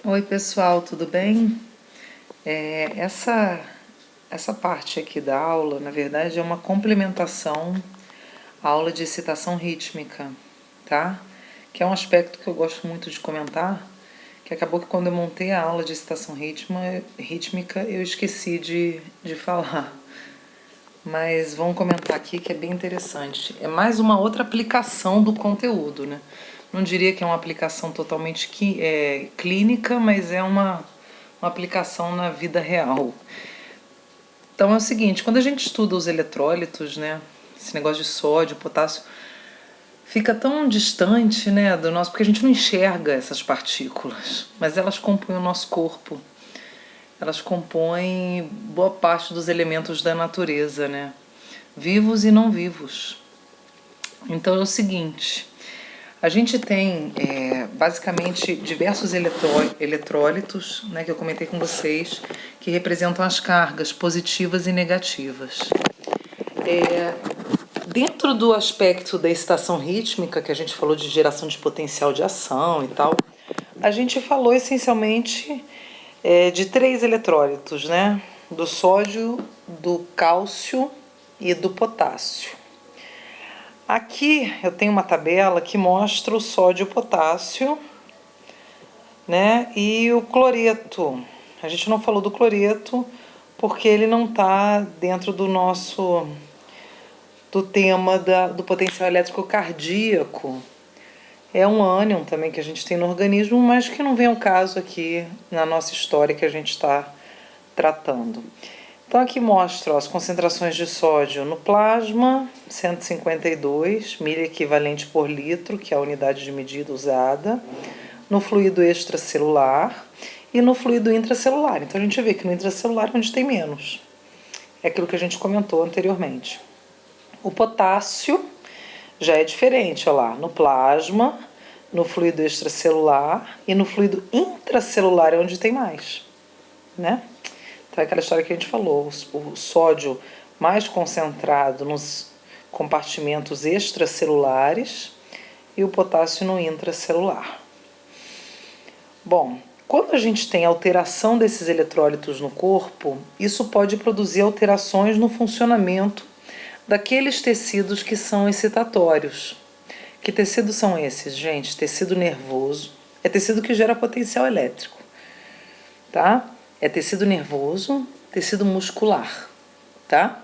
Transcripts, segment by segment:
Oi pessoal, tudo bem? Essa parte aqui da aula, na verdade, é uma complementação à aula de excitação rítmica, tá? Que é um aspecto que eu gosto muito de comentar, que acabou que quando eu montei a aula de excitação rítmica eu esqueci de falar. Mas vamos comentar aqui que é bem interessante. É mais uma outra aplicação do conteúdo, né? Não diria que é uma aplicação totalmente clínica, mas é uma aplicação na vida real. Então é o seguinte, quando a gente estuda os eletrólitos, né? Esse negócio de sódio, potássio, fica tão distante, né, do nosso, porque a gente não enxerga essas partículas, mas elas compõem o nosso corpo. Elas compõem boa parte dos elementos da natureza, né? Vivos e não vivos. Então é o seguinte, a gente tem basicamente diversos eletrólitos, né, que eu comentei com vocês, que representam as cargas positivas e negativas. Dentro do aspecto da excitação rítmica, que a gente falou de geração de potencial de ação e tal, a gente falou essencialmente de três eletrólitos, né? Do sódio, do cálcio e do potássio. Aqui eu tenho uma tabela que mostra o sódio e o potássio, né? E o cloreto. A gente não falou do cloreto porque ele não está dentro do tema do potencial elétrico cardíaco. É um ânion também que a gente tem no organismo, mas que não vem ao caso aqui na nossa história que a gente está tratando. Então aqui mostra as concentrações de sódio no plasma, 152 miliequivalente por litro, que é a unidade de medida usada, no fluido extracelular e no fluido intracelular. Então a gente vê que no intracelular é onde tem menos. É aquilo que a gente comentou anteriormente. O potássio já é diferente, olha lá, no plasma, no fluido extracelular e no fluido intracelular é onde tem mais, né? Então é aquela história que a gente falou, o sódio mais concentrado nos compartimentos extracelulares e o potássio no intracelular. Bom, quando a gente tem alteração desses eletrólitos no corpo, isso pode produzir alterações no funcionamento daqueles tecidos que são excitatórios. Que tecidos são esses, gente? Tecido nervoso. É tecido que gera potencial elétrico, tá? É tecido nervoso, tecido muscular, tá?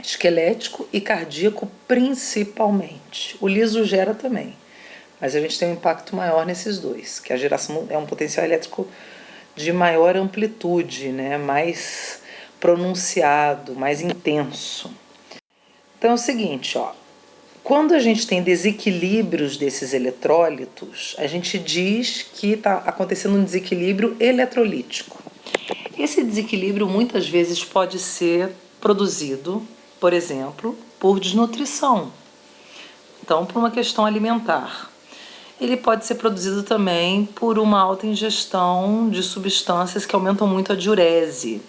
Esquelético e cardíaco principalmente. O liso gera também, mas a gente tem um impacto maior nesses dois, que a geração é um potencial elétrico de maior amplitude, né? Mais pronunciado, mais intenso. Então é o seguinte, ó. Quando a gente tem desequilíbrios desses eletrólitos, a gente diz que está acontecendo um desequilíbrio eletrolítico. Esse desequilíbrio muitas vezes pode ser produzido, por exemplo, por desnutrição. Então, por uma questão alimentar. Ele pode ser produzido também por uma alta ingestão de substâncias que aumentam muito a diurese.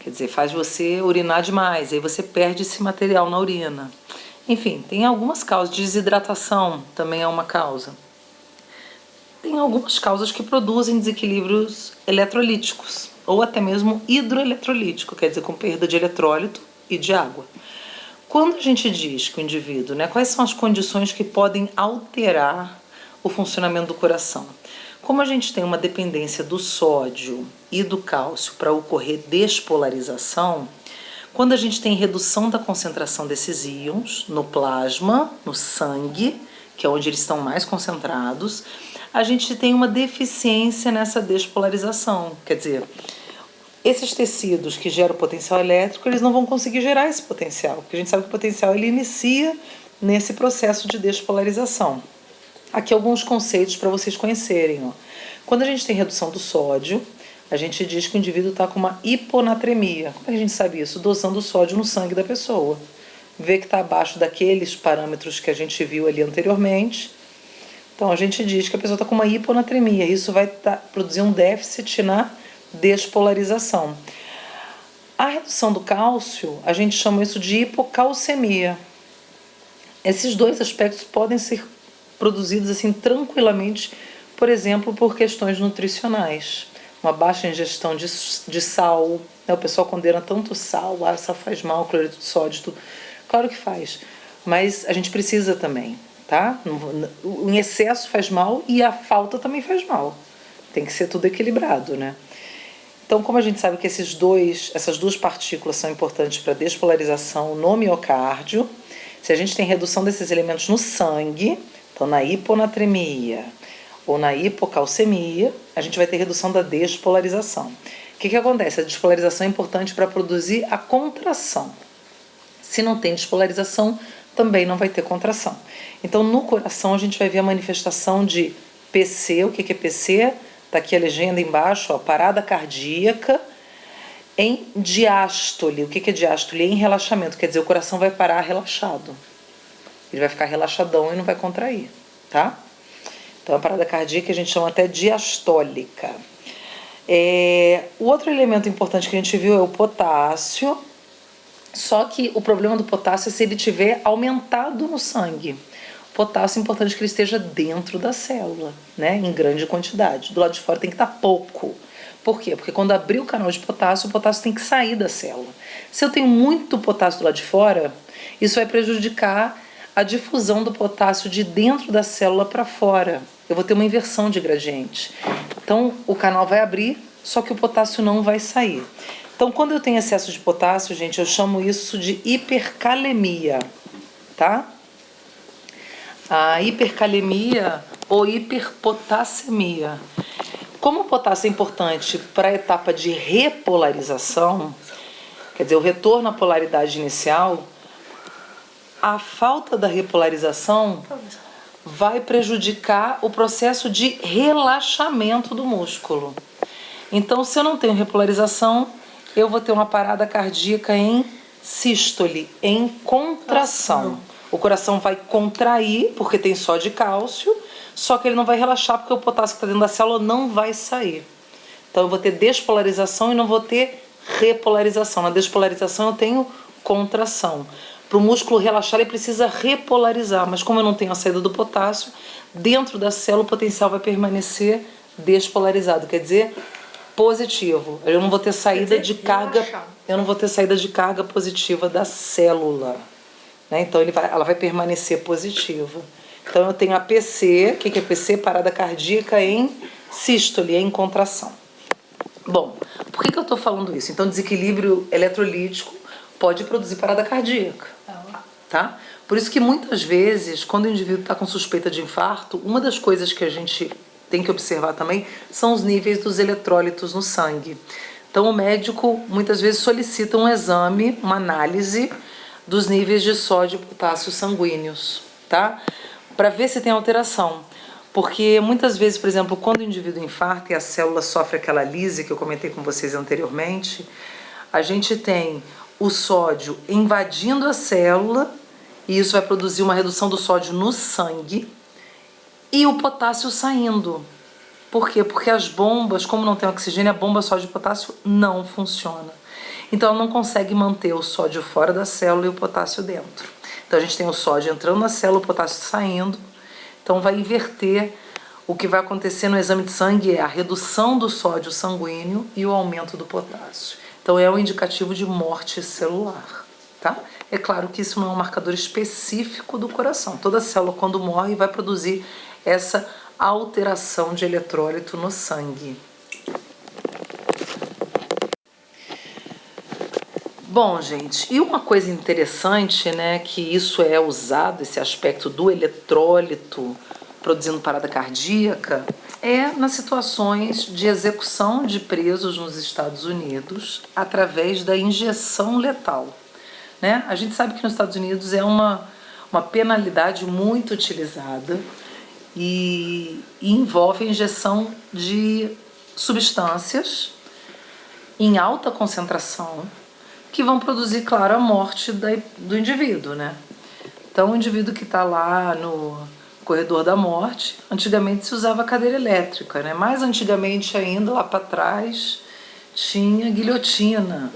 Quer dizer, faz você urinar demais, aí você perde esse material na urina. Enfim, tem algumas causas. Desidratação também é uma causa. Tem algumas causas que produzem desequilíbrios eletrolíticos, ou até mesmo hidroeletrolítico, quer dizer, com perda de eletrólito e de água. Quando a gente diz que o indivíduo, né, quais são as condições que podem alterar o funcionamento do coração? Como a gente tem uma dependência do sódio e do cálcio para ocorrer despolarização, quando a gente tem redução da concentração desses íons no plasma, no sangue, que é onde eles estão mais concentrados, a gente tem uma deficiência nessa despolarização. Quer dizer, esses tecidos que geram potencial elétrico, eles não vão conseguir gerar esse potencial, porque a gente sabe que o potencial ele inicia nesse processo de despolarização. Aqui alguns conceitos para vocês conhecerem. Ó. Quando a gente tem redução do sódio, a gente diz que o indivíduo está com uma hiponatremia. Como é que a gente sabe isso? Dosando o sódio no sangue da pessoa. Vê que está abaixo daqueles parâmetros que a gente viu ali anteriormente. Então a gente diz que a pessoa está com uma hiponatremia. Isso vai produzir um déficit na despolarização. A redução do cálcio, a gente chama isso de hipocalcemia. Esses dois aspectos podem ser produzidos assim tranquilamente por exemplo, por questões nutricionais. Uma baixa ingestão de sal, né? O pessoal condena tanto sal, sal faz mal, cloreto de sódio, tudo. Claro que faz, mas a gente precisa também, tá? O excesso faz mal e a falta também faz mal. Tem que ser tudo equilibrado, né? Então, como a gente sabe que essas duas partículas são importantes para a despolarização no miocárdio, se a gente tem redução desses elementos no sangue, então na hiponatremia ou na hipocalcemia, a gente vai ter redução da despolarização. O que acontece? A despolarização é importante para produzir a contração. Se não tem despolarização, também não vai ter contração. Então, no coração, a gente vai ver a manifestação de PC. O que é PC? Está aqui a legenda embaixo, ó, parada cardíaca em diástole. O que é diástole? Em relaxamento, quer dizer, o coração vai parar relaxado. Ele vai ficar relaxadão e não vai contrair, tá? Então, a parada cardíaca a gente chama até diastólica. O outro elemento importante que a gente viu é o potássio, só que o problema do potássio é se ele tiver aumentado no sangue. Potássio é importante que ele esteja dentro da célula, né, em grande quantidade. Do lado de fora tem que estar pouco. Por quê? Porque quando abrir o canal de potássio, o potássio tem que sair da célula. Se eu tenho muito potássio do lado de fora, isso vai prejudicar a difusão do potássio de dentro da célula para fora. Eu vou ter uma inversão de gradiente. Então, o canal vai abrir, só que o potássio não vai sair. Então, quando eu tenho excesso de potássio, gente, eu chamo isso de hipercalemia, tá? A hipercalemia ou hiperpotassemia. Como o potássio é importante para a etapa de repolarização, quer dizer, o retorno à polaridade inicial, a falta da repolarização vai prejudicar o processo de relaxamento do músculo. Então, se eu não tenho repolarização, eu vou ter uma parada cardíaca em sístole, em contração. O coração vai contrair, porque tem sódio e cálcio, só que ele não vai relaxar, porque o potássio que está dentro da célula não vai sair. Então, eu vou ter despolarização e não vou ter repolarização. Na despolarização, eu tenho contração. Para o músculo relaxar, ele precisa repolarizar, mas como eu não tenho a saída do potássio, dentro da célula o potencial vai permanecer despolarizado, quer dizer, positivo. Eu não vou ter saída de carga, eu não vou ter saída de carga positiva da célula, né? Então ela vai permanecer positiva. Então eu tenho a PC, o que é PC? Parada cardíaca em sístole, em contração. Bom, por que eu estou falando isso? Então, desequilíbrio eletrolítico pode produzir parada cardíaca, tá? Por isso que muitas vezes, quando o indivíduo está com suspeita de infarto, uma das coisas que a gente tem que observar também são os níveis dos eletrólitos no sangue. Então, o médico muitas vezes solicita um exame, uma análise dos níveis de sódio e potássio sanguíneos, tá? Para ver se tem alteração. Porque muitas vezes, por exemplo, quando o indivíduo infarta e a célula sofre aquela lise que eu comentei com vocês anteriormente, a gente tem o sódio invadindo a célula e isso vai produzir uma redução do sódio no sangue e o potássio saindo. Por quê? Porque as bombas, como não tem oxigênio, a bomba sódio e potássio não funciona. Então ela não consegue manter o sódio fora da célula e o potássio dentro. Então a gente tem o sódio entrando na célula, o potássio saindo. Então vai inverter. O que vai acontecer no exame de sangue é a redução do sódio sanguíneo e o aumento do potássio. Então é um indicativo de morte celular, tá? É claro que isso não é um marcador específico do coração. Toda célula, quando morre, vai produzir essa alteração de eletrólito no sangue. Bom, gente, e uma coisa interessante, né, que isso é usado, esse aspecto do eletrólito produzindo parada cardíaca, é nas situações de execução de presos nos Estados Unidos através da injeção letal, né? A gente sabe que nos Estados Unidos é uma penalidade muito utilizada e envolve a injeção de substâncias em alta concentração que vão produzir, claro, a morte do indivíduo, né? Então, o indivíduo que está lá no corredor da morte, antigamente se usava cadeira elétrica, né? Mais antigamente ainda, lá para trás, tinha guilhotina,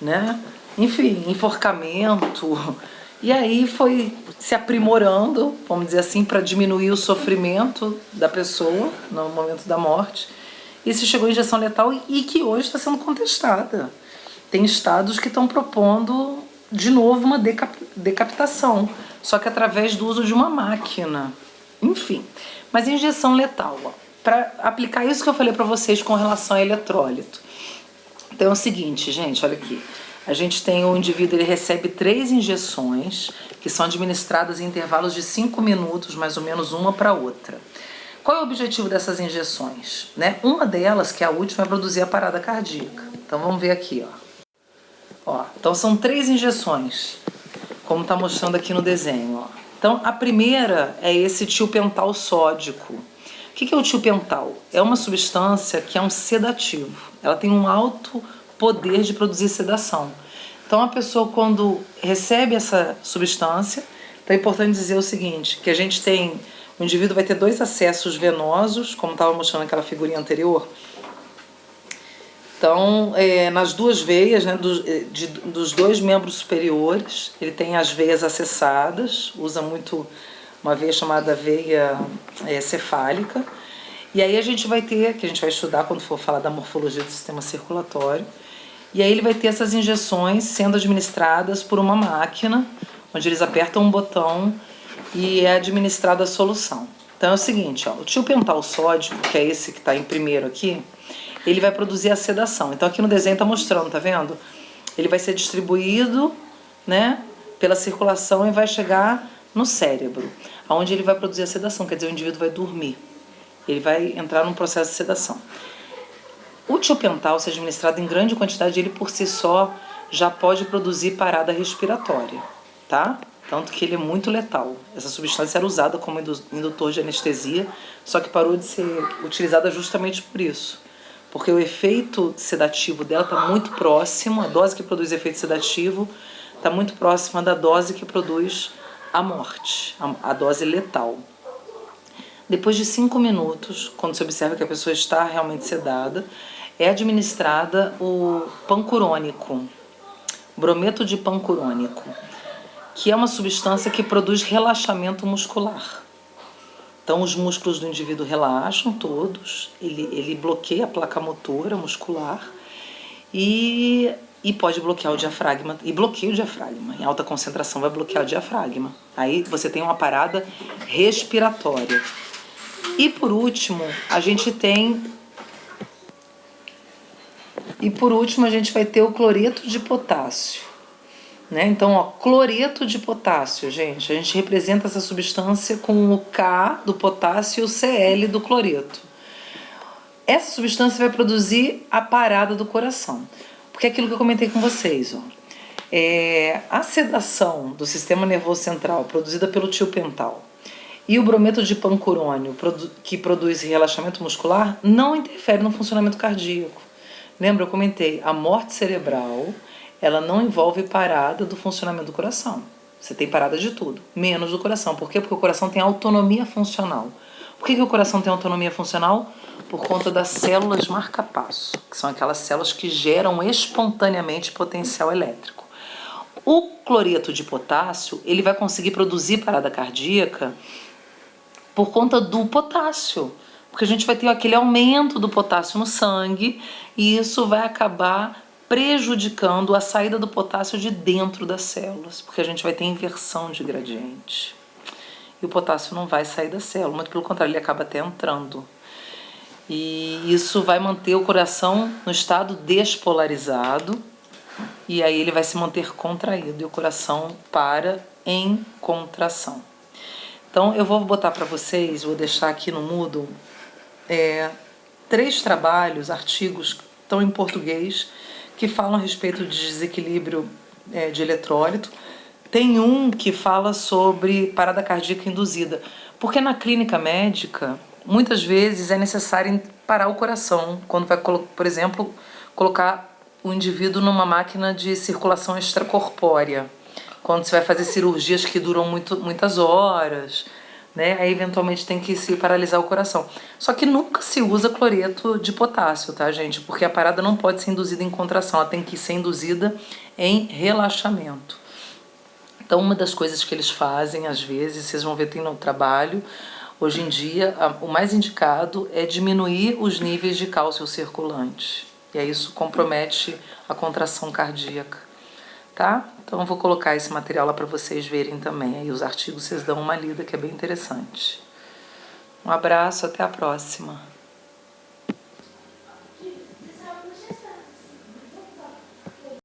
né? Enfim, enforcamento E aí foi se aprimorando, vamos dizer assim, para diminuir o sofrimento da pessoa no momento da morte. E se chegou à injeção letal e que hoje está sendo contestada. Tem estados que estão propondo de novo uma decapitação, só que através do uso de uma máquina. Enfim, mas injeção letal, para aplicar isso que eu falei para vocês com relação a eletrólito. Então é o seguinte, gente, olha aqui. A gente tem o indivíduo, ele recebe 3 injeções que são administradas em intervalos de 5 minutos, mais ou menos uma para outra. Qual é o objetivo dessas injeções? Né? Uma delas, que é a última, é produzir a parada cardíaca. Então vamos ver aqui, ó. Então são 3 injeções, como está mostrando aqui no desenho, ó. Então a primeira é esse tiopental sódico. O que é o tiopental? É uma substância que é um sedativo. Ela tem um alto poder de produzir sedação. Então a pessoa, quando recebe essa substância, então é importante dizer o seguinte, que a gente tem, o indivíduo vai ter 2 acessos venosos, como estava mostrando naquela figurinha anterior. Então, nas 2 veias, né, dos 2 membros superiores, ele tem as veias acessadas, usa muito uma veia chamada veia cefálica. E aí a gente vai ter, que a gente vai estudar quando for falar da morfologia do sistema circulatório, e aí ele vai ter essas injeções sendo administradas por uma máquina, onde eles apertam um botão e é administrada a solução. Então é o seguinte, ó, o tiopental sódico, que é esse que está em primeiro aqui, ele vai produzir a sedação. Então aqui no desenho está mostrando, tá vendo? Ele vai ser distribuído, né, pela circulação e vai chegar no cérebro, onde ele vai produzir a sedação, quer dizer, o indivíduo vai dormir. Ele vai entrar num processo de sedação. O tiopental, se administrado em grande quantidade, ele por si só já pode produzir parada respiratória, tá? Tanto que ele é muito letal. Essa substância era usada como indutor de anestesia, só que parou de ser utilizada justamente por isso. Porque o efeito sedativo dela está muito próximo, a dose que produz efeito sedativo está muito próxima da dose que produz a morte, a dose letal. Depois de 5 minutos, quando se observa que a pessoa está realmente sedada, é administrada o pancurônico, brometo de pancurônico, que é uma substância que produz relaxamento muscular. Então os músculos do indivíduo relaxam todos, ele bloqueia a placa motora muscular e pode bloquear o diafragma, e bloqueia o diafragma. Em alta concentração vai bloquear o diafragma. Aí você tem uma parada respiratória. E por último, a gente vai ter o cloreto de potássio. Né? Então, ó, cloreto de potássio, gente. A gente representa essa substância com o K do potássio e o Cl do cloreto. Essa substância vai produzir a parada do coração. Porque é aquilo que eu comentei com vocês, ó. A sedação do sistema nervoso central produzida pelo tiopental e o brometo de pancurônio, que produz relaxamento muscular, não interfere no funcionamento cardíaco. Lembra, eu comentei, a morte cerebral, ela não envolve parada do funcionamento do coração. Você tem parada de tudo, menos do coração. Por quê? Porque o coração tem autonomia funcional. Por que o coração tem autonomia funcional? Por conta das células marca-passo, que são aquelas células que geram espontaneamente potencial elétrico. O cloreto de potássio, ele vai conseguir produzir parada cardíaca por conta do potássio, porque a gente vai ter aquele aumento do potássio no sangue e isso vai acabar prejudicando a saída do potássio de dentro das células, porque a gente vai ter inversão de gradiente. E o potássio não vai sair da célula, mas pelo contrário, ele acaba até entrando. E isso vai manter o coração no estado despolarizado e aí ele vai se manter contraído e o coração para em contração. Então eu vou botar para vocês, vou deixar aqui no Moodle 3 trabalhos, artigos que estão em português, que falam a respeito de desequilíbrio de eletrólito. Tem um que fala sobre parada cardíaca induzida, porque na clínica médica, muitas vezes é necessário parar o coração, quando vai, por exemplo, colocar o indivíduo numa máquina de circulação extracorpórea, quando você vai fazer cirurgias que duram muitas horas, né? Aí eventualmente tem que se paralisar o coração. Só que nunca se usa cloreto de potássio, tá, gente? Porque a parada não pode ser induzida em contração, ela tem que ser induzida em relaxamento. Então, uma das coisas que eles fazem, às vezes, vocês vão ver, tem no trabalho, hoje em dia, o mais indicado é diminuir os níveis de cálcio circulante. E aí isso compromete a contração cardíaca, tá? Então, eu vou colocar esse material lá para vocês verem também. Aí os artigos vocês dão uma lida, que é bem interessante. Um abraço, até a próxima.